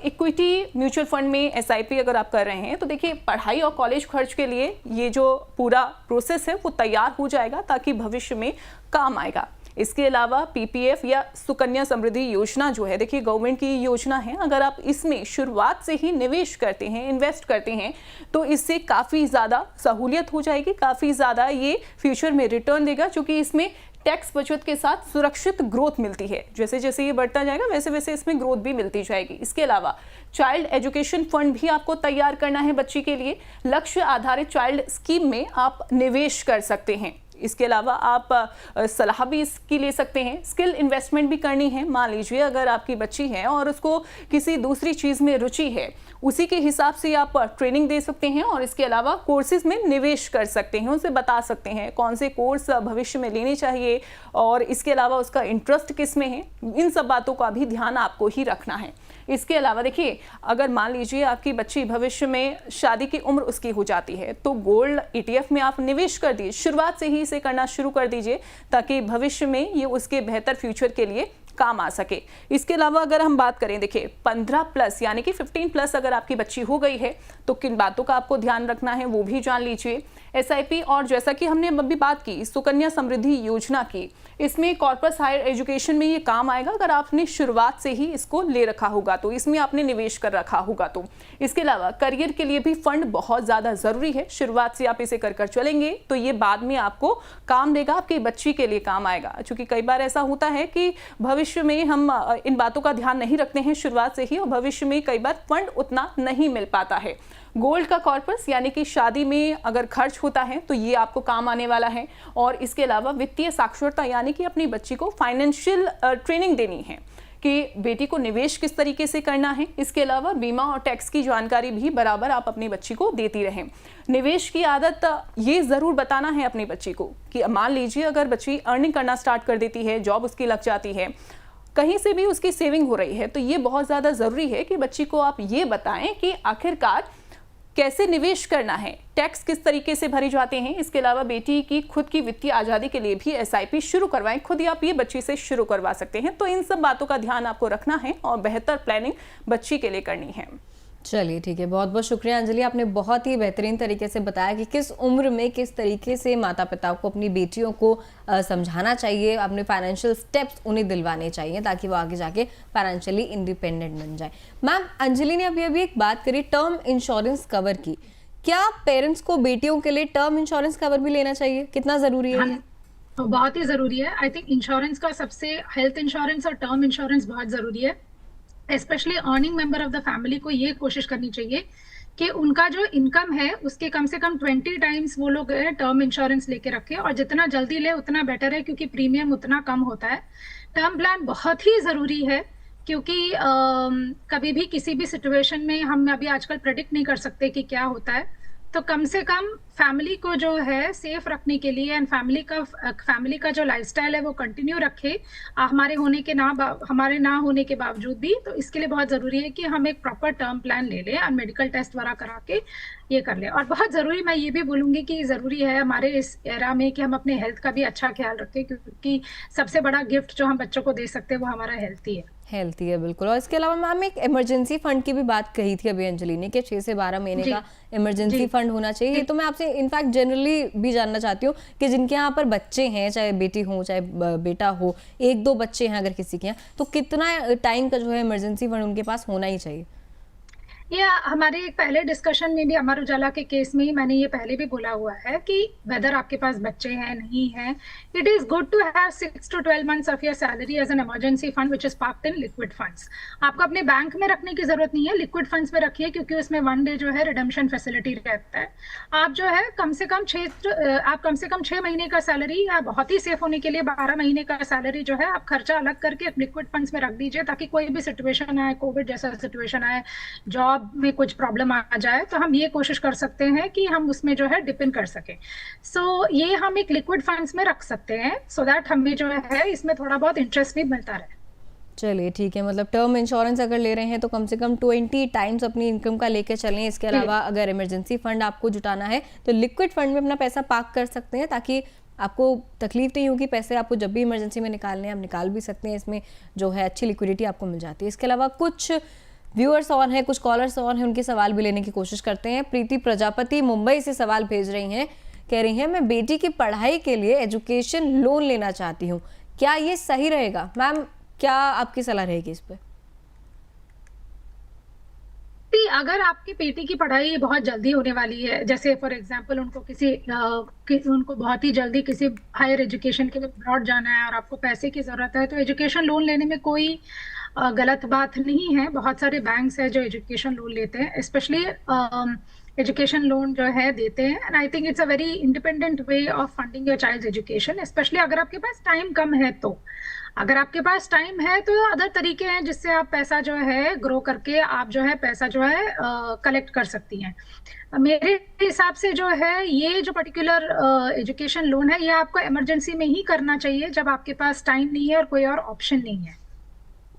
इक्विटी म्यूचुअल फंड में एसआईपी अगर आप कर रहे हैं तो देखिए, पढ़ाई और कॉलेज खर्च के लिए ये जो पूरा प्रोसेस है वो तैयार हो जाएगा, ताकि भविष्य में काम आएगा। इसके अलावा पीपीएफ या सुकन्या समृद्धि योजना जो है, देखिए गवर्नमेंट की योजना है, अगर आप इसमें शुरुआत से ही निवेश करते हैं, इन्वेस्ट करते हैं, तो इससे काफ़ी ज़्यादा सहूलियत हो जाएगी, काफ़ी ज़्यादा ये फ्यूचर में रिटर्न देगा, क्योंकि इसमें टैक्स बचत के साथ सुरक्षित ग्रोथ मिलती है। जैसे जैसे ये बढ़ता जाएगा वैसे वैसे इसमें ग्रोथ भी मिलती जाएगी। इसके अलावा चाइल्ड एजुकेशन फंड भी आपको तैयार करना है बच्ची के लिए। लक्ष्य आधारित चाइल्ड स्कीम में आप निवेश कर सकते हैं। इसके अलावा आप सलाह भी इसकी ले सकते हैं। स्किल इन्वेस्टमेंट भी करनी है। मान लीजिए अगर आपकी बच्ची है और उसको किसी दूसरी चीज़ में रुचि है, उसी के हिसाब से आप ट्रेनिंग दे सकते हैं और इसके अलावा कोर्सेज में निवेश कर सकते हैं। उनसे बता सकते हैं कौन से कोर्स भविष्य में लेने चाहिए और इसके अलावा उसका इंटरेस्ट किस में है। इन सब बातों का भी ध्यान आपको ही रखना है। इसके अलावा देखिए, अगर मान लीजिए आपकी बच्ची भविष्य में शादी की उम्र उसकी हो जाती है तो गोल्ड ETF में आप निवेश कर दीजिए, शुरुआत से ही इसे करना शुरू कर दीजिए ताकि भविष्य में ये उसके बेहतर फ्यूचर के लिए काम आ सके। इसके अलावा अगर हम बात करें, देखिए 15+ यानी कि 15+ अगर आपकी बच्ची हो गई है तो किन बातों का आपको ध्यान रखना है वो भी जान लीजिए। SIP और जैसा कि हमने अभी बात की सुकन्या समृद्धि योजना की, इसमें कॉर्पस हायर एजुकेशन में ये काम आएगा अगर आपने शुरुआत से ही इसको ले रखा होगा तो, इसमें आपने निवेश कर रखा होगा तो। इसके अलावा करियर के लिए भी फंड बहुत ज़्यादा ज़रूरी है, शुरुआत से आप इसे कर चलेंगे तो ये बाद में आपको काम देगा, आपकी बच्ची के लिए काम आएगा। क्योंकि कई बार ऐसा होता है कि भविष्य में हम इन बातों का ध्यान नहीं रखते हैं शुरुआत से ही और भविष्य में कई बार फंड उतना नहीं मिल पाता है। गोल्ड का कॉर्पस यानी कि शादी में अगर खर्च होता है तो ये आपको काम आने वाला है। और इसके अलावा वित्तीय साक्षरता यानी कि अपनी बच्ची को फाइनेंशियल ट्रेनिंग देनी है कि बेटी को निवेश किस तरीके से करना है। इसके अलावा बीमा और टैक्स की जानकारी भी बराबर आप अपनी बच्ची को देती रहें। निवेश की आदत ये ज़रूर बताना है अपनी बच्ची को कि मान लीजिए अगर बच्ची अर्निंग करना स्टार्ट कर देती है, जॉब उसकी लग जाती है, कहीं से भी उसकी सेविंग हो रही है, तो ये बहुत ज़्यादा ज़रूरी है कि बच्ची को आप ये बताएं कि आखिरकार कैसे निवेश करना है, टैक्स किस तरीके से भरे जाते हैं। इसके अलावा बेटी की खुद की वित्तीय आज़ादी के लिए भी SIP शुरू करवाएं, खुद ही आप ये बच्ची से शुरू करवा सकते हैं। तो इन सब बातों का ध्यान आपको रखना है और बेहतर प्लानिंग बच्ची के लिए करनी है।
चलिए ठीक है, बहुत बहुत शुक्रिया अंजलि, आपने बहुत ही बेहतरीन तरीके से बताया कि किस उम्र में किस तरीके से माता पिता को अपनी बेटियों को समझाना चाहिए, अपने फाइनेंशियल स्टेप्स उन्हें दिलवाने चाहिए ताकि वो आगे जाके फाइनेंशियली इंडिपेंडेंट बन जाए। मैम, अंजलि ने अभी एक बात करी टर्म इंश्योरेंस कवर की, क्या पेरेंट्स को बेटियों के लिए टर्म इंश्योरेंस कवर भी लेना चाहिए, कितना ज़रूरी है ये?
तो बहुत ही ज़रूरी है। आई थिंक इंश्योरेंस का सबसे, हेल्थ इंश्योरेंस और टर्म इंश्योरेंस बहुत ज़रूरी है। Specially earning member of the family को ये कोशिश करनी चाहिए कि उनका जो इनकम है उसके कम से कम 20 टाइम्स वो लोग टर्म इंश्योरेंस लेके रखें और जितना जल्दी ले उतना बेटर है क्योंकि प्रीमियम उतना कम होता है। टर्म प्लान बहुत ही ज़रूरी है क्योंकि कभी भी किसी भी सिचुएशन में हम अभी आजकल प्रेडिक्ट नहीं कर सकते कि क्या होता है, तो कम से कम फैमिली को जो है सेफ रखने के लिए एंड फैमिली का जो लाइफस्टाइल है वो कंटिन्यू रखे हमारे ना होने के बावजूद भी, तो इसके लिए बहुत ज़रूरी है कि हम एक प्रॉपर टर्म प्लान ले लें और मेडिकल टेस्ट वगैरह करा के ये कर लें। और बहुत ज़रूरी मैं ये भी बोलूँगी कि ज़रूरी है हमारे इस एरा में कि हम अपने हेल्थ का भी अच्छा ख्याल रखें क्योंकि सबसे बड़ा गिफ्ट जो हम बच्चों को दे सकते हैं वो हमारा हेल्थी है। बिल्कुल। और इसके अलावा मैम एक इमरजेंसी फंड की भी बात कही थी अभी अंजलि ने कि 6 से 12 महीने का इमरजेंसी फंड होना चाहिए। तो मैं आपसे इनफैक्ट जनरली भी जानना चाहती हूँ कि जिनके यहाँ पर बच्चे हैं, चाहे बेटी हो चाहे बेटा हो, 1-2 बच्चे हैं अगर किसी के यहाँ, तो कितना टाइम का जो है इमरजेंसी फंड उनके पास होना ही चाहिए? या हमारे एक पहले डिस्कशन में भी अमर उजाला के केस में ही मैंने ये पहले भी बोला हुआ है कि वेदर आपके पास बच्चे हैं नहीं हैं, it is good to have 6 to 12 months of your salary as an emergency fund which is parked in liquid funds. आपको अपने बैंक में रखने की जरूरत नहीं है, लिक्विड फंड्स में रखिए क्योंकि उसमें 1 डे जो है रिडम्पशन फैसिलिटी रहता है। आप जो है कम से कम 6 महीने का सैलरी या बहुत ही सेफ होने के लिए 12 महीने का सैलरी जो है आप खर्चा अलग करके लिक्विड फंड्स में रख दीजिए ताकि कोई भी सिचुएशन आए, कोविड जैसा सिचुएशन आए, जॉब में कुछ प्रॉब्लम आ जाए तो हम ये कोशिश कर सकते हैं कि हम उसमें जो है डिप इन कर सके। सो ये हम एक लिक्विड फंड्स में रख सकते हैं सो दैट हमें जो है इसमें थोड़ा बहुत इंटरेस्ट भी मिलता रहे।
चलिए ठीक है, मतलब टर्म इंश्योरेंस अगर ले रहे हैं तो कम से कम 20 टाइम्स अपनी इनकम का लेके चलें। इसके अलावा अगर इमरजेंसी फंड आपको जुटाना है तो लिक्विड फंड में अपना पैसा पार्क कर सकते हैं ताकि आपको तकलीफ नहीं होगी, पैसे आपको जब भी इमरजेंसी में निकालने हैं आप निकाल भी सकते हैं, इसमें जो है अच्छी लिक्विडिटी आपको मिल जाती है। इसके अलावा कुछ व्यूअर्स और हैं, कुछ कॉलर्स और हैं, उनके सवाल भी लेने की कोशिश करते हैं। प्रीति प्रजापति मुंबई से सवाल भेज रही हैं, कह रही हैं मैं बेटी की पढ़ाई के लिए एजुकेशन लोन लेना चाहती हूँ, क्या ये सही रहेगा? मैम क्या आपकी सलाह रहेगी इस पर?
अगर आपकी बेटी की पढ़ाई बहुत जल्दी होने वाली है, जैसे फॉर एग्जांपल उनको बहुत ही जल्दी किसी हायर एजुकेशन के लिए अब्रॉड जाना है और आपको पैसे की जरूरत है, तो एजुकेशन लोन लेने में कोई गलत बात नहीं है। बहुत सारे बैंक्स हैं जो एजुकेशन लोन लेते हैं, स्पेशली एजुकेशन लोन जो है देते हैं, and I think it's a very independent way of funding your child's education, especially अगर आपके पास टाइम कम है तो। अगर आपके पास टाइम है तो अदर तरीके हैं जिससे आप पैसा जो है ग्रो करके आप जो है पैसा जो है कलेक्ट कर सकती हैं। मेरे हिसाब से जो है ये जो पर्टिकुलर एजुकेशन लोन है ये आपको इमरजेंसी में ही करना चाहिए जब आपके पास टाइम नहीं है और कोई और ऑप्शन नहीं है।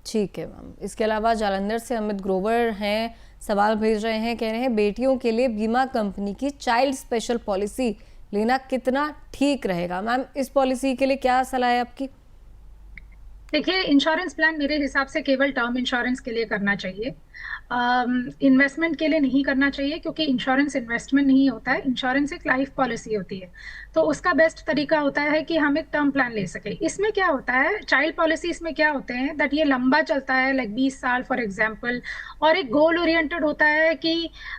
ठीक है मैम। इसके अलावा जालंधर से अमित ग्रोवर हैं, सवाल भेज रहे हैं, कह रहे हैं बेटियों के लिए बीमा कंपनी की चाइल्ड स्पेशल पॉलिसी लेना कितना ठीक रहेगा। मैम इस पॉलिसी के लिए क्या सलाह है आपकी?
देखिए, इंश्योरेंस प्लान मेरे हिसाब से केवल टर्म इंश्योरेंस के लिए करना चाहिए, इन्वेस्टमेंट के लिए नहीं करना चाहिए, क्योंकि इंश्योरेंस इन्वेस्टमेंट नहीं होता है, इंश्योरेंस एक लाइफ पॉलिसी होती है। तो उसका बेस्ट तरीका होता है कि हम एक टर्म प्लान ले सके। इसमें क्या होता है, चाइल्ड पॉलिसीज में क्या होते हैं दैट ये लंबा चलता है, लाइक 20 साल फॉर एग्जाम्पल, और एक गोल ओरिएंटेड होता है कि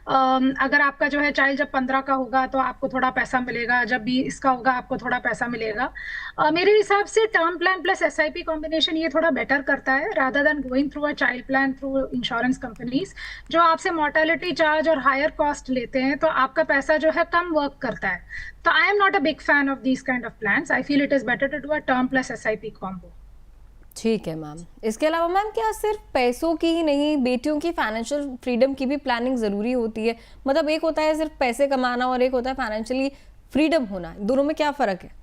अगर आपका जो है चाइल्ड जब 15 का होगा तो आपको थोड़ा पैसा मिलेगा, जब 20 का होगा आपको थोड़ा पैसा मिलेगा। मेरे हिसाब से term plan plus SIP combination ये थोड़ा बेटर करता है, rather than going through a child plan through insurance companies, जो आपसे मोर्टेलिटी चार्ज और हायर कॉस्ट लेते हैं, तो आपका पैसा जो है कम वर्क करता है। तो I am not a big fan of these kind of plans. I feel it is better to do a term plus SIP combo.
ठीक है मैम। इसके अलावा मैम क्या सिर्फ पैसों की ही नहीं, बेटियों की फाइनेंशियल फ्रीडम की भी प्लानिंग ज़रूरी होती है? मतलब एक होता है सिर्फ पैसे कमाना और एक होता है फाइनेंशियली फ्रीडम होना, दोनों में क्या फ़र्क है?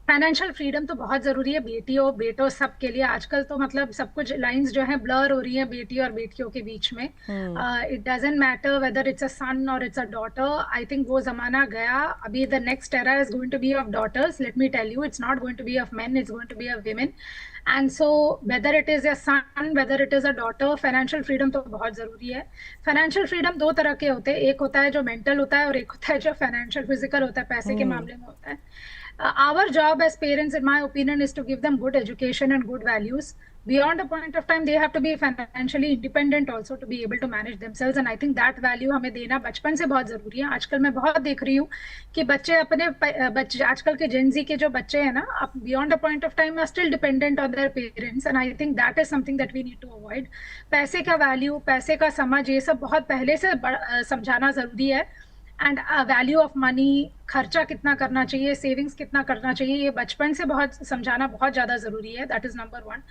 फाइनेंशियल फ्रीडम तो बहुत जरूरी है बेटियों बेटों सब के लिए। आजकल तो मतलब सब कुछ लाइंस जो है ब्लर हो रही है बेटी और बेटियों के बीच में। It doesn't matter whether it's a son और it's a daughter. I think वो जमाना गया। अभी the next era is going to be of daughters. Let me tell you, it's not going to be of men, it's going to be of women. And so whether it is a son, whether it is a daughter, financial freedom तो बहुत जरूरी है। फाइनेंशियल फ्रीडम दो तरह के होते हैं, एक होता है जो मेंटल होता है और एक होता है जो फाइनेंशियल फिजिकल होता है, पैसे के मामले में होता है। Our job as parents, in my opinion, is to give them good education and good values. Beyond a point of time, they have to be financially independent also to be able to manage themselves. And I think that value हमें देना बचपन से बहुत जरूरी है। आजकल मैं बहुत देख रही हूँ कि बच्चे आजकल के Gen Z के जो बच्चे हैं ना, beyond a point of time are still dependent on their parents. And I think that is something that we need to avoid. पैसे का वैल्यू, पैसे का समझ, ये सब बहुत पहले से समझाना जरूरी है। एंड वैल्यू ऑफ मनी, खर्चा कितना करना चाहिए, सेविंग्स कितना करना चाहिए, ये बचपन से बहुत समझाना बहुत ज़्यादा ज़रूरी है। That is number 1।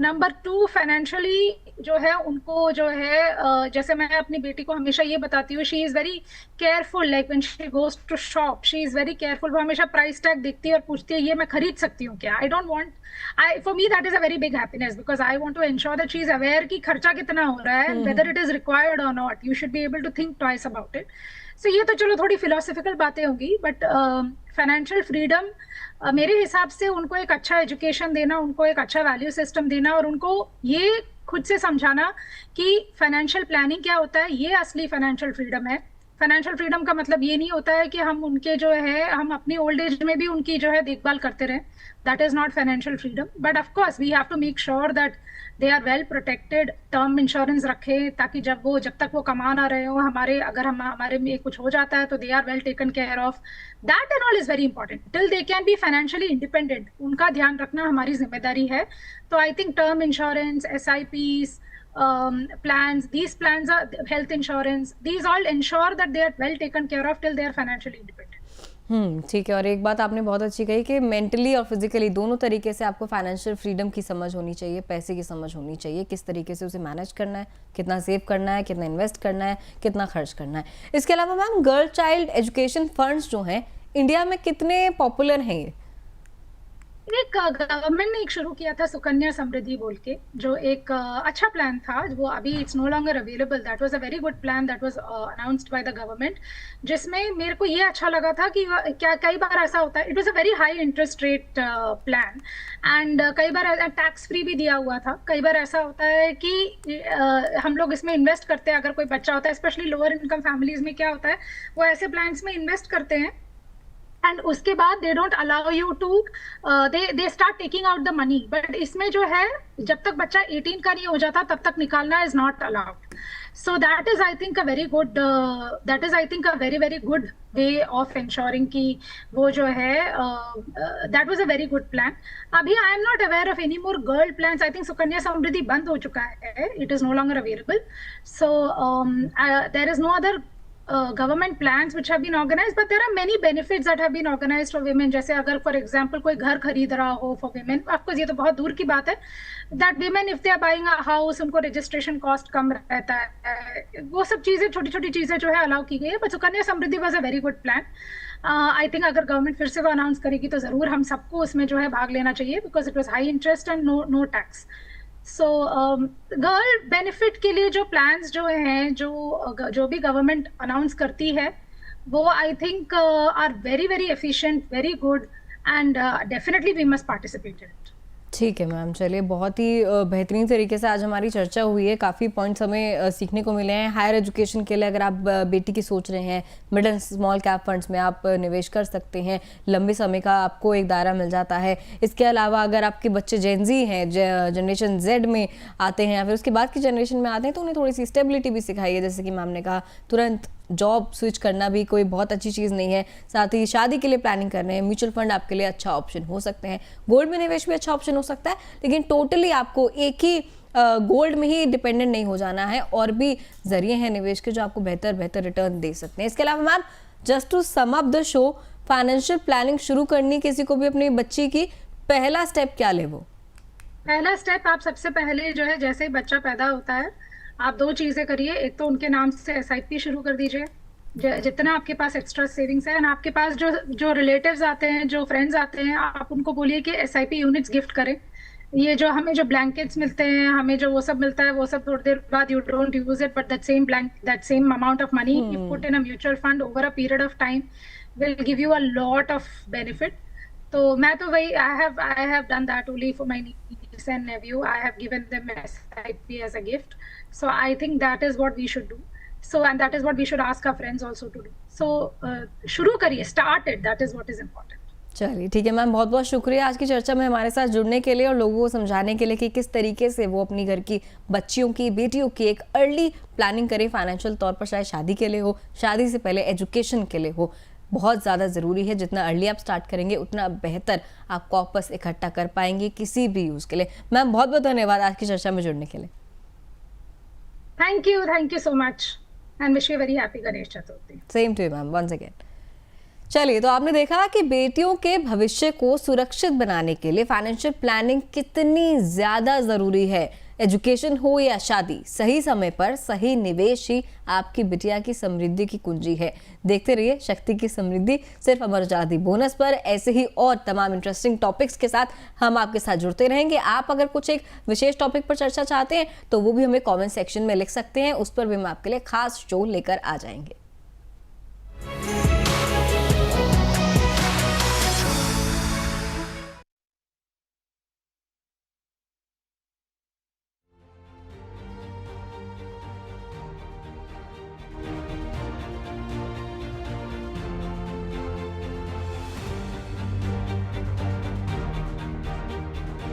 Number 2, financially जो है उनको जो है जैसे मैं अपनी बेटी को हमेशा ये बताती हूँ, she is very careful, like when she goes to shop she is very careful. वो हमेशा प्राइस टैग देखती है और पूछती है ये मैं खरीद सकती हूँ क्या। I don't want, for me that is a very big happiness, because I want to ensure that she is aware कि खर्चा कितना हो रहा है, वेदर इट इज़ रिक्वायर्ड और not. You should be able to think twice about it. So ये तो चलो थोड़ी फिलोसफिकल बातें होंगी, बट फाइनेंशियल फ्रीडम मेरे हिसाब से उनको एक अच्छा एजुकेशन देना, उनको एक अच्छा वैल्यू सिस्टम देना, और उनको ये खुद से समझाना कि फाइनेंशियल प्लानिंग क्या होता है, ये असली फाइनेंशियल फ्रीडम है। फाइनेंशियल फ्रीडम का मतलब ये नहीं होता है कि हम उनके जो है हम अपनी ओल्ड एज में भी उनकी जो है देखभाल करते रहें। That is not financial freedom, but of course we have to make sure that they are well protected. Term insurance रखें ताकि जब तक वो कमा ना रहे हो, हमारे में कुछ हो जाता है तो they are well taken care of. That and all is very important till they can be financially independent. उनका ध्यान रखना हमारी जिम्मेदारी है। तो I think term insurance, SIPs, plans, these plans are health insurance, these all ensure that they are well taken care of till they are financially independent.
ठीक है। और एक बात आपने बहुत अच्छी कही कि मेंटली और फिजिकली दोनों तरीके से आपको फाइनेंशियल फ्रीडम की समझ होनी चाहिए, पैसे की समझ होनी चाहिए, किस तरीके से उसे मैनेज करना है, कितना सेव करना है, कितना इन्वेस्ट करना है, कितना खर्च करना है। इसके अलावा ma'am girl child education funds जो हैं इंडिया में कितने पॉपुलर हैं? ये
एक गवर्नमेंट ने एक शुरू किया था सुकन्या समृद्धि बोल के, जो एक अच्छा प्लान था। वो अभी it's no longer available. That was a very good plan that was announced by the government, जिसमें मेरे को ये अच्छा लगा था कि क्या कई बार ऐसा होता है, it was a very high interest rate plan, and कई बार टैक्स फ्री भी दिया हुआ था। कई बार ऐसा होता है कि हम लोग इसमें इन्वेस्ट करते हैं, अगर कोई बच्चा होता है, स्पेशली लोअर इनकम फैमिलीज में क्या होता है, वो ऐसे प्लान्स में इन्वेस्ट करते हैं एंड उसके बाद they don't allow you to they start taking out the money. But इसमें जो है जब तक बच्चा 18 का नहीं हो जाता तब तक निकालना is not allowed. So that is I think a very good, that is I think a very very good way of ensuring कि वो जो है that was a very good plan. अभी I am not aware of any more girl plans. I think Sukanya Samriddhi बंद हो चुका है, it is no longer available. So there is no other government plans which have been organized, but there are many benefits that have been organized for women. जैसे अगर for example कोई घर खरीद रहा हो for women, of course ये तो बहुत दूर की बात है, that women if they are buying a house उनको registration cost कम रहता है, वो सब चीज़ें छोटी छोटी चीज़ें जो है अलाउ की गई है। But Sukanya Samriddhi was a very good plan. I think अगर गवर्नमेंट फिर से वो अनाउंस करेगी तो ज़रूर हम सबको उसमें जो है भाग लेना चाहिए, because it was high interest and no tax. So girl benefit के लिए जो प्लान्स जो हैं, जो भी गवर्नमेंट अनाउंस करती है, वो I think are very very efficient, very good, and definitely we must participate in it.
ठीक है मैम, चलिए बहुत ही बेहतरीन तरीके से आज हमारी चर्चा हुई है, काफ़ी पॉइंट्स हमें सीखने को मिले हैं। हायर एजुकेशन के लिए अगर आप बेटी की सोच रहे हैं, mid and small cap funds में आप निवेश कर सकते हैं, लंबे समय का आपको एक दायरा मिल जाता है। इसके अलावा अगर आपके बच्चे जेनजी हैं, जनरेशन जेड में आते हैं या फिर उसके बाद की जनरेशन में आते हैं, तो उन्हें थोड़ी सी स्टेबिलिटी भी सिखाई है। जैसे कि मैम ने कहा, तुरंत जॉब स्विच करना भी कोई बहुत अच्छी चीज़ नहीं है। साथ ही शादी के लिए प्लानिंग कर रहे हैं, म्यूचुअल फंड आपके लिए अच्छा ऑप्शन हो सकते हैं, गोल्ड में निवेश भी अच्छा ऑप्शन हो सकता है, लेकिन टोटली आपको एक ही गोल्ड में ही डिपेंडेंट नहीं हो जाना है, और भी जरिए हैं निवेश के जो आपको बेहतर रिटर्न दे सकते हैं। इसके अलावा ma'am, just to sum up the show, financial planning शुरू करनी किसी को भी अपनी बच्ची की, पहला स्टेप क्या ले? वो
पहला स्टेप, आप सबसे पहले जो है, जैसे ही बच्चा पैदा होता है, आप दो चीजें करिए। एक तो उनके नाम से SIP शुरू कर दीजिए, जितना आपके पास एक्स्ट्रा सेविंग्स है, एंड आपके पास जो रिलेटिव्स आते हैं, जो फ्रेंड्स आते हैं, आप उनको बोलिए कि SIP यूनिट्स गिफ्ट करें। ये जो हमें जो ब्लैंकेट्स मिलते हैं, हमें जो वो सब मिलता है, वो सब थोड़ी देर बाद you don't use it, but that same amount of money you put in a mutual fund over a period of time will give you a lot of benefit. तो मैं तो वही, I have done that only for my niece and nephew. I have given them SIP as a gift. So I think that is what we should do. So, and that is what we should ask our friends also to do. So शुरू करिए, start it. That is what is important.
चलिए ठीक है मैम, बहुत बहुत शुक्रिया आज की चर्चा में हमारे साथ जुड़ने के लिए और लोगों को समझाने के लिए कि किस तरीके से वो अपनी घर की बच्चियों की, बेटियों की एक अर्ली प्लानिंग करें फाइनेंशियल तौर पर, चाहे शादी के लिए हो, शादी से पहले एजुकेशन के लिए हो। बहुत ज़्यादा ज़रूरी है, जितना अर्ली आप स्टार्ट करेंगे उतना बेहतर आप कॉर्पस इकट्ठा कर पाएंगे किसी भी यूज़ के लिए। मैम बहुत बहुत धन्यवाद आज की चर्चा में जुड़ने के लिए।
Thank you so much and wish you a very happy Ganesh Chaturthi.
Same to you ma'am, once again. चलिए, तो आपने देखा कि बेटियों के भविष्य को सुरक्षित बनाने के लिए फाइनेंशियल प्लानिंग कितनी ज़्यादा ज़रूरी है। एजुकेशन हो या शादी, सही समय पर सही निवेश ही आपकी बिटिया की समृद्धि की कुंजी है। देखते रहिए शक्ति की समृद्धि सिर्फ अमर उजाला दी बोनस पर। ऐसे ही और तमाम इंटरेस्टिंग टॉपिक्स के साथ हम आपके साथ जुड़ते रहेंगे। आप अगर कुछ एक विशेष टॉपिक पर चर्चा चाहते हैं तो वो भी हमें कमेंट सेक्शन में लिख सकते हैं, उस पर भी हम आपके लिए खास शो लेकर आ जाएंगे।